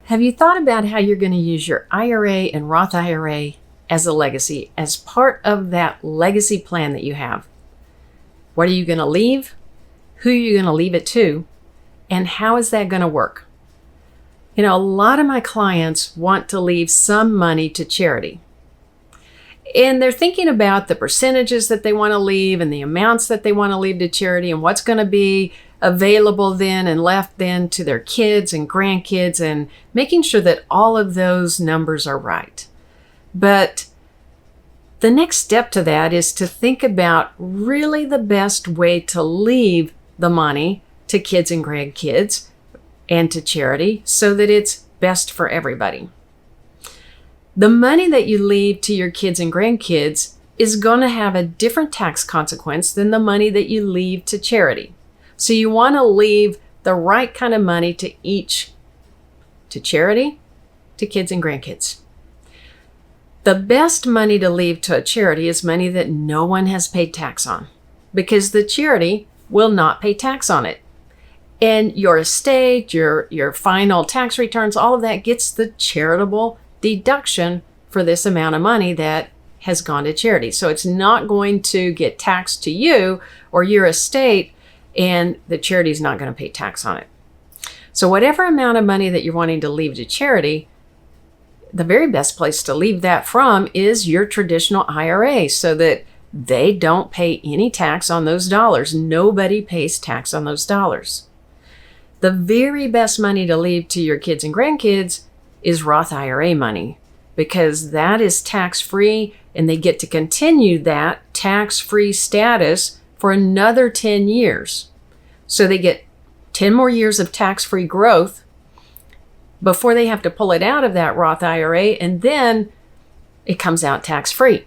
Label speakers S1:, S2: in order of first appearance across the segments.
S1: Have you thought about how you're going to use your IRA and Roth IRA as a legacy, as part of that legacy plan that you have? What are you going to leave? Who are you going to leave it to? And how is that going to work? You know, a lot of my clients want to leave some money to charity. And they're thinking about the percentages that they want to leave and the amounts that they want to leave to charity and what's going to be available then and left then to their kids and grandkids, and making sure that all of those numbers are right. But the next step to that is to think about really the best way to leave the money to kids and grandkids and to charity so that it's best for everybody. The money that you leave to your kids and grandkids is going to have a different tax consequence than the money that you leave to charity. So you want to leave the right kind of money to each, to charity, to kids and grandkids. The best money to leave to a charity is money that no one has paid tax on, because the charity will not pay tax on it. And your estate, your final tax returns, all of that gets the charitable deduction for this amount of money that has gone to charity. So it's not going to get taxed to you or your estate, and the charity is not going to pay tax on it. So whatever amount of money that you're wanting to leave to charity, the very best place to leave that from is your traditional IRA, so that they don't pay any tax on those dollars. Nobody pays tax on those dollars. The very best money to leave to your kids and grandkids is Roth IRA money, because that is tax-free, and they get to continue that tax-free status for another 10 years. So they get 10 more years of tax-free growth before they have to pull it out of that Roth IRA, and then it comes out tax-free.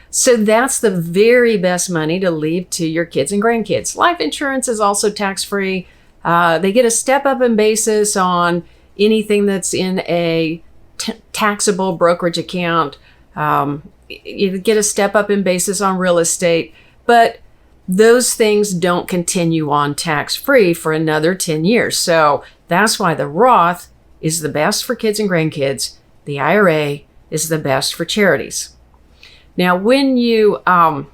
S1: So that's the very best money to leave to your kids and grandkids. Life insurance is also tax-free. They get a step-up in basis on anything that's in a taxable brokerage account. You get a step-up in basis on real estate, but those things don't continue on tax-free for another 10 years. So that's why the Roth is the best for kids and grandkids. The IRA is the best for charities. Now, when you are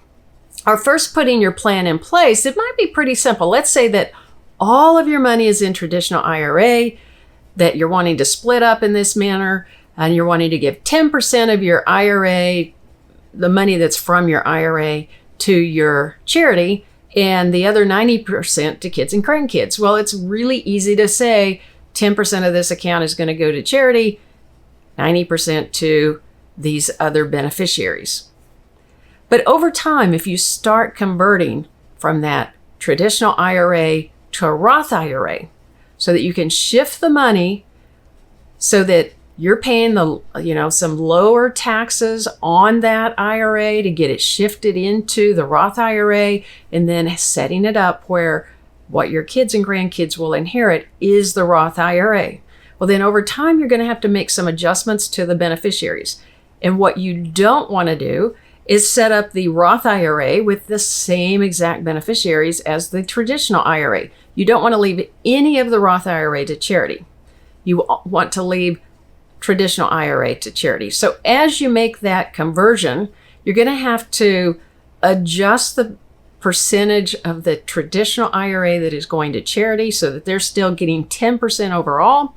S1: first putting your plan in place, it might be pretty simple. Let's say that all of your money is in traditional IRA, that you're wanting to split up in this manner, and you're wanting to give 10% of your IRA, the money that's from your IRA, to your charity, and the other 90% to kids and grandkids. Well, it's really easy to say 10% of this account is going to go to charity, 90% to these other beneficiaries. But over time, if you start converting from that traditional IRA to a Roth IRA, so that you can shift the money so that you're paying some lower taxes on that IRA to get it shifted into the Roth IRA, and then setting it up where what your kids and grandkids will inherit is the Roth IRA. Well, then over time, you're going to have to make some adjustments to the beneficiaries. And what you don't want to do is set up the Roth IRA with the same exact beneficiaries as the traditional IRA. You don't want to leave any of the Roth IRA to charity. You want to leave traditional IRA to charity. So as you make that conversion, you're going to have to adjust the percentage of the traditional IRA that is going to charity so that they're still getting 10% overall.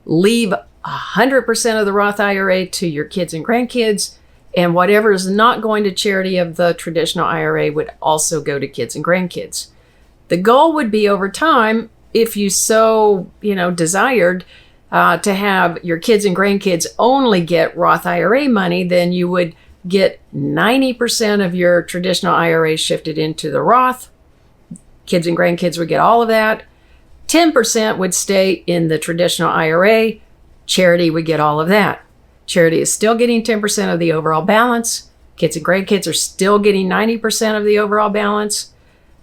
S1: Leave 100% of the Roth IRA to your kids and grandkids, and whatever is not going to charity of the traditional IRA would also go to kids and grandkids. The goal would be over time, if you so desired, to have your kids and grandkids only get Roth IRA money, then you would get 90% of your traditional IRA shifted into the Roth. Kids and grandkids would get all of that. 10% would stay in the traditional IRA. Charity would get all of that. Charity is still getting 10% of the overall balance. Kids and grandkids are still getting 90% of the overall balance,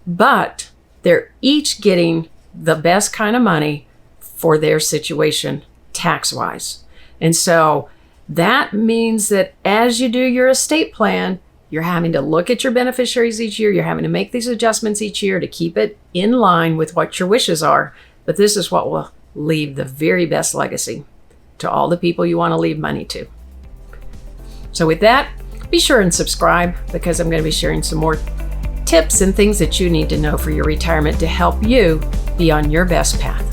S1: but they're each getting the best kind of money for their situation tax-wise. And so that means that as you do your estate plan, you're having to look at your beneficiaries each year. You're having to make these adjustments each year to keep it in line with what your wishes are. But this is what will leave the very best legacy. to all the people you want to leave money to. So with that, be sure and subscribe, because I'm going to be sharing some more tips and things that you need to know for your retirement to help you be on your best path.